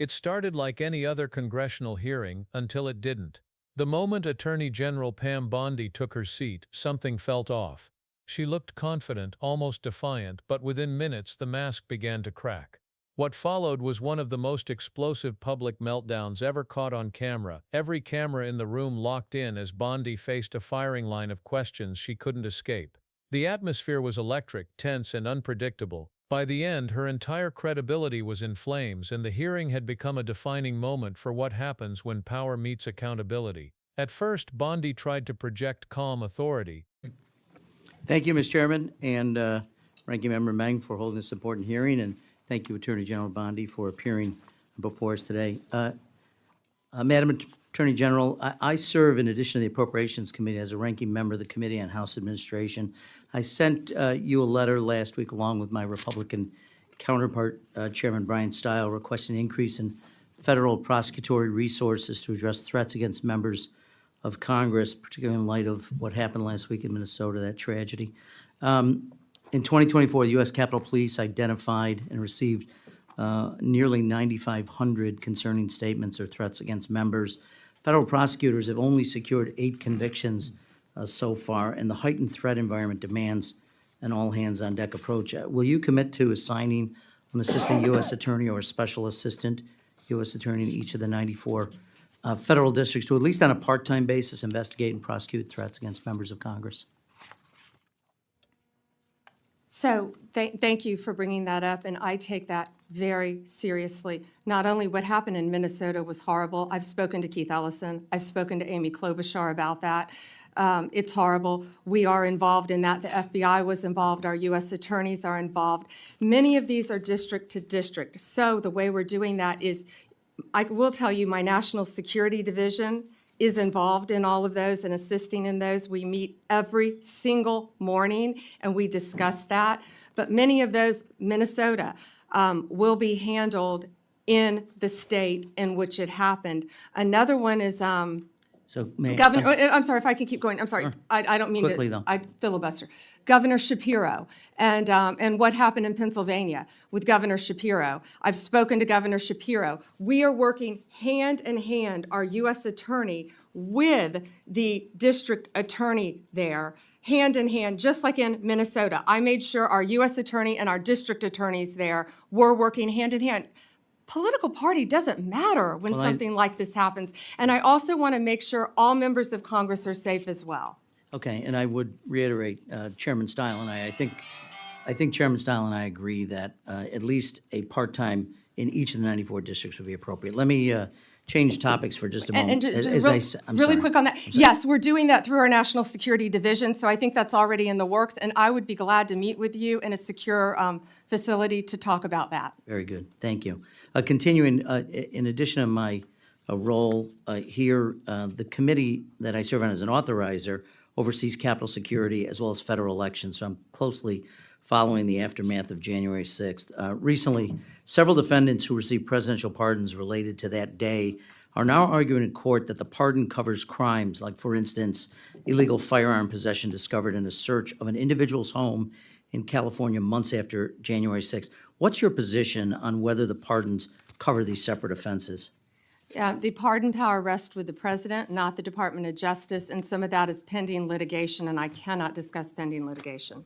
It started like any other congressional hearing until it didn't. The moment Attorney General Pam Bondi took her seat, something felt off. She looked confident, almost defiant, but within minutes the mask began to crack. What followed was one of the most explosive public meltdowns ever caught on camera. Every camera in the room locked in as Bondi faced a firing line of questions she couldn't escape. The atmosphere was electric, tense, and unpredictable. By the end, her entire credibility was in flames, and the hearing had become a defining moment for what happens when power meets accountability. At first, Bondi tried to project calm authority. Thank you, Mr. Chairman, and Ranking Member Meng for holding this important hearing, and thank you, Attorney General Bondi, for appearing before us today. Madam Attorney General, I serve, in addition to the Appropriations Committee, as a ranking member of the Committee on House Administration. I sent you a letter last week, along with my Republican counterpart, Chairman Brian Stile, requesting an increase in federal prosecutory resources to address threats against members of Congress, particularly in light of what happened last week in Minnesota, that tragedy. In 2024, the U.S. Capitol Police identified and received nearly 9,500 concerning statements or threats against members. Federal prosecutors have only secured 8 convictions so far, and the heightened threat environment demands an all-hands-on-deck approach. Will you commit to assigning an assistant U.S. attorney or a special assistant U.S. attorney in each of the 94 federal districts to, at least on a part-time basis, investigate and prosecute threats against members of Congress? So thank you for bringing that up, and I take that very seriously. Not only what happened in Minnesota was horrible. I've spoken to Keith Ellison. I've spoken to Amy Klobuchar about that. It's horrible. We are involved in that. The FBI was involved. Our U.S. attorneys are involved. Many of these are district to district. So the way we're doing that is, I will tell you, my National Security Division is involved in all of those and assisting in those. We meet every single morning and we discuss that. But many of those, Minnesota, will be handled in the state in which it happened. Another one is So, may Governor, I'm sorry if I can keep going. I'm sorry. I don't mean Quickly, to though. I filibuster. Governor Shapiro and what happened in Pennsylvania with Governor Shapiro. I've spoken to Governor Shapiro. We are working hand in hand, our U.S. attorney with the district attorney there, hand in hand, just like in Minnesota. I made sure our U.S. attorney and our district attorneys there were working hand in hand. Political party doesn't matter when something like this happens. And I also want to make sure all members of Congress are safe as well. Okay, and I would reiterate, Chairman Stile and I think Chairman Stile and I agree that at least a part-time in each of the 94 districts would be appropriate. Let me change topics for just a moment. I'm really quick on that. Yes, we're doing that through our National Security Division, so I think that's already in the works, and I would be glad to meet with you in a secure facility to talk about that. Very good, thank you. Continuing, in addition to my role here, the committee that I serve on as an authorizer oversees Capitol security as well as federal elections, so I'm closely following the aftermath of January 6th. Recently, several defendants who received presidential pardons related to that day are now arguing in court that the pardon covers crimes like, for instance, illegal firearm possession discovered in a search of an individual's home in California months after January 6th. What's your position on whether the pardons cover these separate offenses? The pardon power rests with the president, not the Department of Justice, and some of that is pending litigation, and I cannot discuss pending litigation.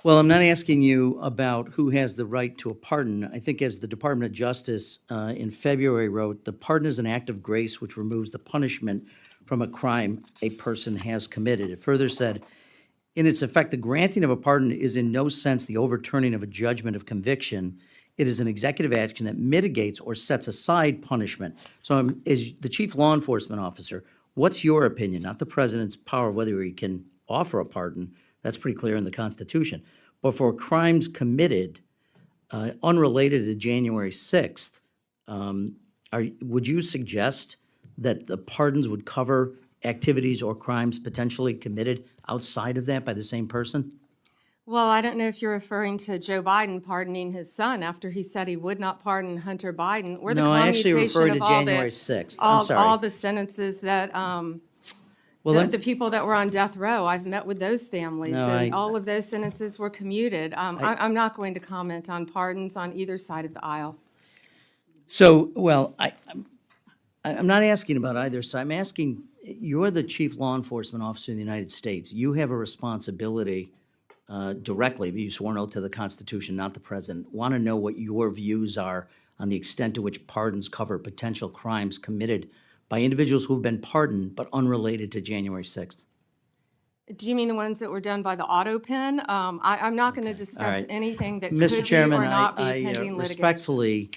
Well, I'm not asking you about who has the right to a pardon. I think, as the Department of Justice in February wrote, the pardon is an act of grace which removes the punishment from a crime a person has committed. It further said, in its effect, the granting of a pardon is in no sense the overturning of a judgment of conviction. It is an executive action that mitigates or sets aside punishment. So, as the chief law enforcement officer, what's your opinion, not the president's power of whether he can offer a pardon? That's pretty clear in the Constitution. But for crimes committed unrelated to January 6th, would you suggest that the pardons would cover activities or crimes potentially committed outside of that by the same person? Well, I don't know if you're referring to Joe Biden pardoning his son after he said he would not pardon Hunter Biden, or the No, I actually commutation referred of to all January 6th. I'm sorry. all the sentences that the people that were on death row. I've met with those families. No, and all of those sentences were commuted. I'm not going to comment on pardons on either side of the aisle. So, well, I'm not asking about either side. I'm asking, you're the chief law enforcement officer in the United States. You have a responsibility directly, but you swore an oath to the Constitution, not the president. Want to know what your views are on the extent to which pardons cover potential crimes committed by individuals who've been pardoned but unrelated to January 6th. Do you mean the ones that were done by the auto pen? I'm not going to discuss right. anything that Mr. could be Chairman, or not be I pending litigation. respectfully,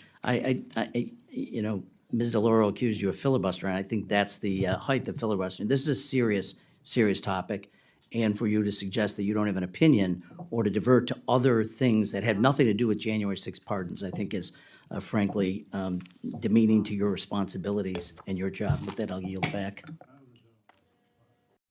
you know, Ms. DeLauro accused you of filibustering. I think that's the height of filibustering. This is a serious, serious topic. And for you to suggest that you don't have an opinion or to divert to other things that have nothing to do with January 6 pardons, I think is frankly demeaning to your responsibilities and your job. With that, I'll yield back.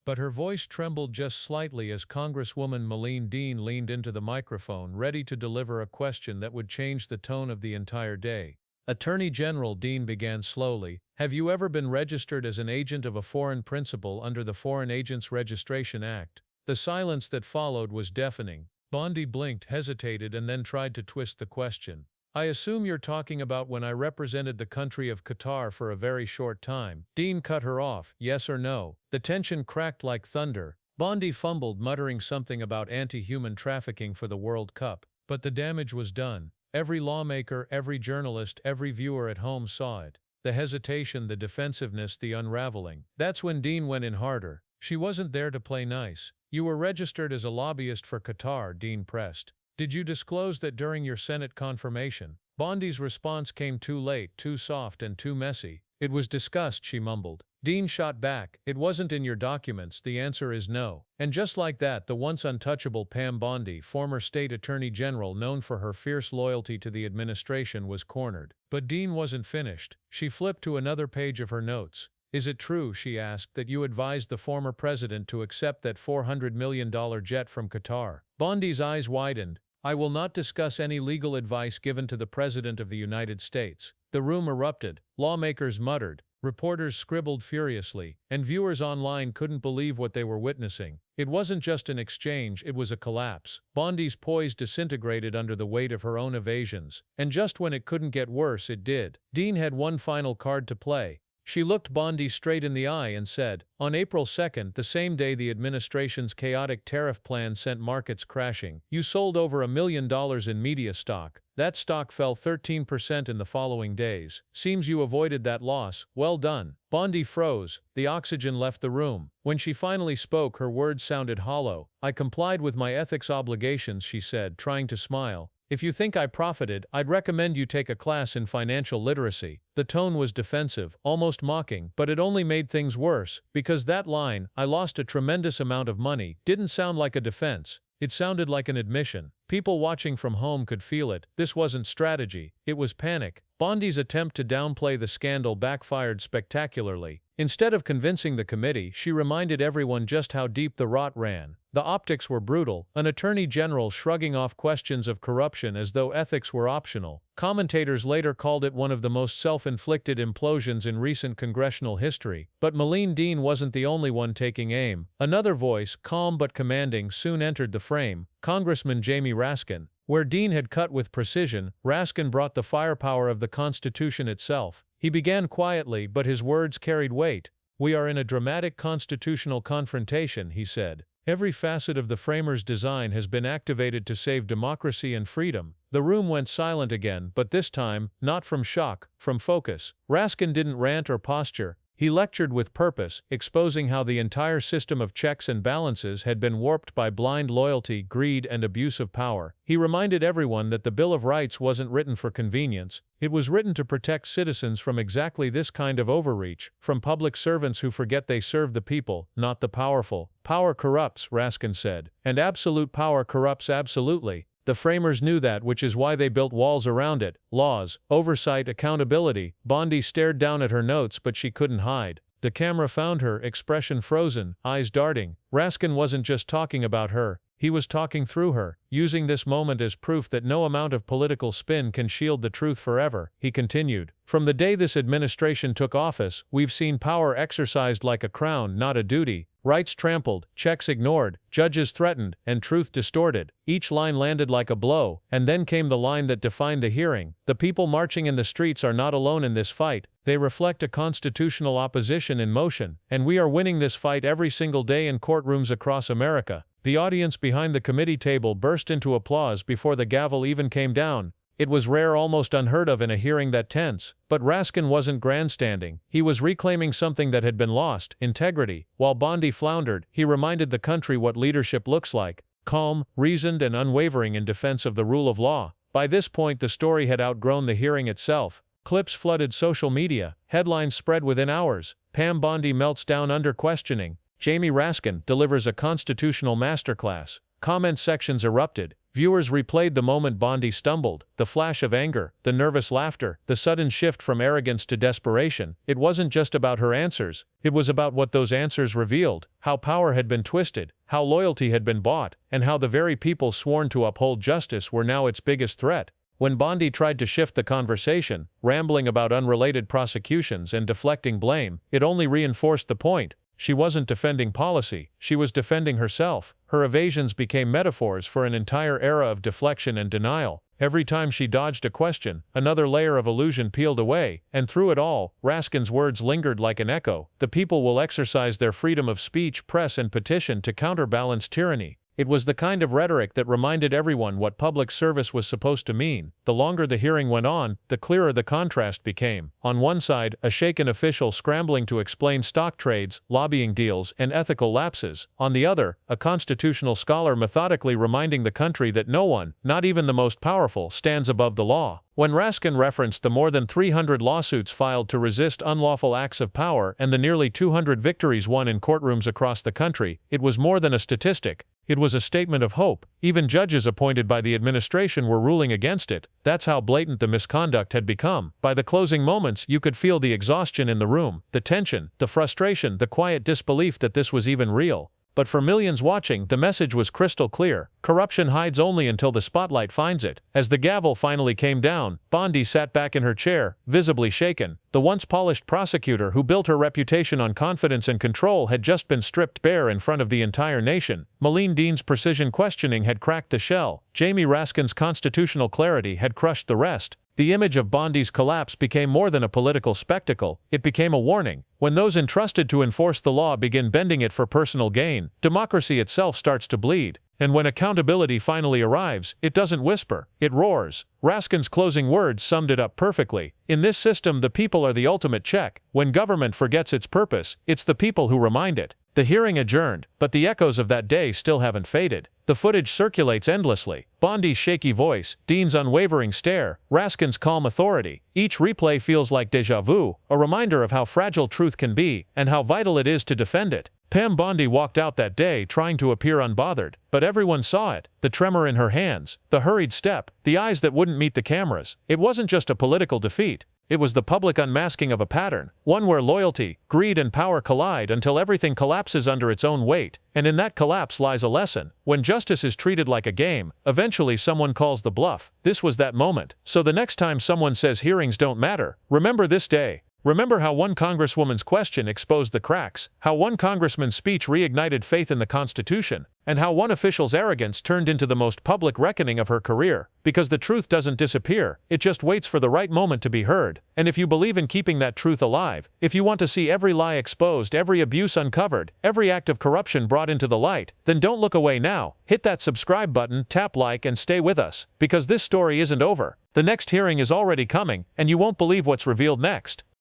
But her voice trembled just slightly as Congresswoman Malene Dean leaned into the microphone, ready to deliver a question that would change the tone of the entire day. Attorney General Dean began slowly, "Have you ever been registered as an agent of a foreign principal under the Foreign Agents Registration Act?" The silence that followed was deafening. Bondi blinked, hesitated, and then tried to twist the question. "I assume you're talking about when I represented the country of Qatar for a very short time." Dean cut her off. "Yes or no?" The tension cracked like thunder. Bondi fumbled, muttering something about anti-human trafficking for the World Cup. But the damage was done. Every lawmaker, every journalist, every viewer at home saw it. The hesitation, the defensiveness, the unraveling. That's when Dean went in harder. She wasn't there to play nice. "You were registered as a lobbyist for Qatar," Dean pressed. "Did you disclose that during your Senate confirmation?" Bondi's response came too late, too soft, and too messy. "It was discussed," she mumbled. Dean shot back. "It wasn't in your documents. The answer is no." And just like that, the once untouchable Pam Bondi, former state attorney general known for her fierce loyalty to the administration, was cornered. But Dean wasn't finished. She flipped to another page of her notes. "Is it true," she asked, "that you advised the former president to accept that $400 million jet from Qatar?" Bondi's eyes widened. "I will not discuss any legal advice given to the President of the United States." The room erupted. Lawmakers muttered. Reporters scribbled furiously, and viewers online couldn't believe what they were witnessing. It wasn't just an exchange, it was a collapse. Bondi's poise disintegrated under the weight of her own evasions, and just when it couldn't get worse, it did. Dean had one final card to play. She looked Bondi straight in the eye and said, "On April 2nd, the same day the administration's chaotic tariff plan sent markets crashing, you sold over $1 million in media stock. That stock fell 13% in the following days. Seems you avoided that loss. Well done." Bondi froze. The oxygen left the room. When she finally spoke, her words sounded hollow. "I complied with my ethics obligations," she said, trying to smile. "If you think I profited, I'd recommend you take a class in financial literacy." The tone was defensive, almost mocking, but it only made things worse, because that line, "I lost a tremendous amount of money," didn't sound like a defense. It sounded like an admission. People watching from home could feel it. This wasn't strategy. It was panic. Bondi's attempt to downplay the scandal backfired spectacularly. Instead of convincing the committee, she reminded everyone just how deep the rot ran. The optics were brutal, an attorney general shrugging off questions of corruption as though ethics were optional. Commentators later called it one of the most self-inflicted implosions in recent congressional history. But Malene Dean wasn't the only one taking aim. Another voice, calm but commanding, soon entered the frame, Congressman Jamie Raskin. Where Dean had cut with precision, Raskin brought the firepower of the Constitution itself. He began quietly, but his words carried weight. "We are in a dramatic constitutional confrontation," he said. "Every facet of the framers' design has been activated to save democracy and freedom." The room went silent again, but this time, not from shock, from focus. Raskin didn't rant or posture. He lectured with purpose, exposing how the entire system of checks and balances had been warped by blind loyalty, greed, and abuse of power. He reminded everyone that the Bill of Rights wasn't written for convenience. It was written to protect citizens from exactly this kind of overreach, from public servants who forget they serve the people, not the powerful. "Power corrupts," Raskin said, "and absolute power corrupts absolutely. The framers knew that, which is why they built walls around it. Laws, oversight, accountability." Bondi stared down at her notes, but she couldn't hide. The camera found her, expression frozen, eyes darting. Raskin wasn't just talking about her. He was talking through her, using this moment as proof that no amount of political spin can shield the truth forever. He continued, "From the day this administration took office, we've seen power exercised like a crown, not a duty." rights trampled, checks ignored, judges threatened, and truth distorted. Each line landed like a blow, and then came the line that defined the hearing. The people marching in the streets are not alone in this fight. They reflect a constitutional opposition in motion, and we are winning this fight every single day in courtrooms across America. The audience behind the committee table burst into applause before the gavel even came down. It was rare, almost unheard of in a hearing that tense, but Raskin wasn't grandstanding. He was reclaiming something that had been lost, integrity. While Bondi floundered, he reminded the country what leadership looks like: calm, reasoned, and unwavering in defense of the rule of law. By this point, the story had outgrown the hearing itself. Clips flooded social media, headlines spread within hours. Pam Bondi melts down under questioning. Jamie Raskin delivers a constitutional masterclass. Comment sections erupted. Viewers replayed the moment Bondi stumbled, the flash of anger, the nervous laughter, the sudden shift from arrogance to desperation. It wasn't just about her answers. It was about what those answers revealed: how power had been twisted, how loyalty had been bought, and how the very people sworn to uphold justice were now its biggest threat. When Bondi tried to shift the conversation, rambling about unrelated prosecutions and deflecting blame, it only reinforced the point. She wasn't defending policy, she was defending herself. Her evasions became metaphors for an entire era of deflection and denial. Every time she dodged a question, another layer of illusion peeled away, and through it all, Raskin's words lingered like an echo. The people will exercise their freedom of speech, press, and petition to counterbalance tyranny. It was the kind of rhetoric that reminded everyone what public service was supposed to mean. The longer the hearing went on, the clearer the contrast became. On one side, a shaken official scrambling to explain stock trades, lobbying deals, and ethical lapses. On the other, a constitutional scholar methodically reminding the country that no one, not even the most powerful, stands above the law. When Raskin referenced the more than 300 lawsuits filed to resist unlawful acts of power and the nearly 200 victories won in courtrooms across the country, it was more than a statistic. It was a statement of hope. Even judges appointed by the administration were ruling against it. That's how blatant the misconduct had become. By the closing moments, you could feel the exhaustion in the room, the tension, the frustration, the quiet disbelief that this was even real. But for millions watching, the message was crystal clear. Corruption hides only until the spotlight finds it. As the gavel finally came down, Bondi sat back in her chair, visibly shaken. The once polished prosecutor who built her reputation on confidence and control had just been stripped bare in front of the entire nation. Malene Dean's precision questioning had cracked the shell. Jamie Raskin's constitutional clarity had crushed the rest. The image of Bondi's collapse became more than a political spectacle, it became a warning. When those entrusted to enforce the law begin bending it for personal gain, democracy itself starts to bleed. And when accountability finally arrives, it doesn't whisper, it roars. Raskin's closing words summed it up perfectly. In this system, the people are the ultimate check. When government forgets its purpose, it's the people who remind it. The hearing adjourned, but the echoes of that day still haven't faded. The footage circulates endlessly. Bondi's shaky voice, Dean's unwavering stare, Raskin's calm authority. Each replay feels like déjà vu, a reminder of how fragile truth can be, and how vital it is to defend it. Pam Bondi walked out that day trying to appear unbothered, but everyone saw it. The tremor in her hands, the hurried step, the eyes that wouldn't meet the cameras. It wasn't just a political defeat. It was the public unmasking of a pattern, one where loyalty, greed, and power collide until everything collapses under its own weight. And in that collapse lies a lesson. When justice is treated like a game, eventually someone calls the bluff. This was that moment. So the next time someone says hearings don't matter, remember this day. Remember how one congresswoman's question exposed the cracks, how one congressman's speech reignited faith in the Constitution, and how one official's arrogance turned into the most public reckoning of her career. Because the truth doesn't disappear, it just waits for the right moment to be heard. And if you believe in keeping that truth alive, if you want to see every lie exposed, every abuse uncovered, every act of corruption brought into the light, then don't look away now. Hit that subscribe button, tap like, and stay with us. Because this story isn't over. The next hearing is already coming, and you won't believe what's revealed next.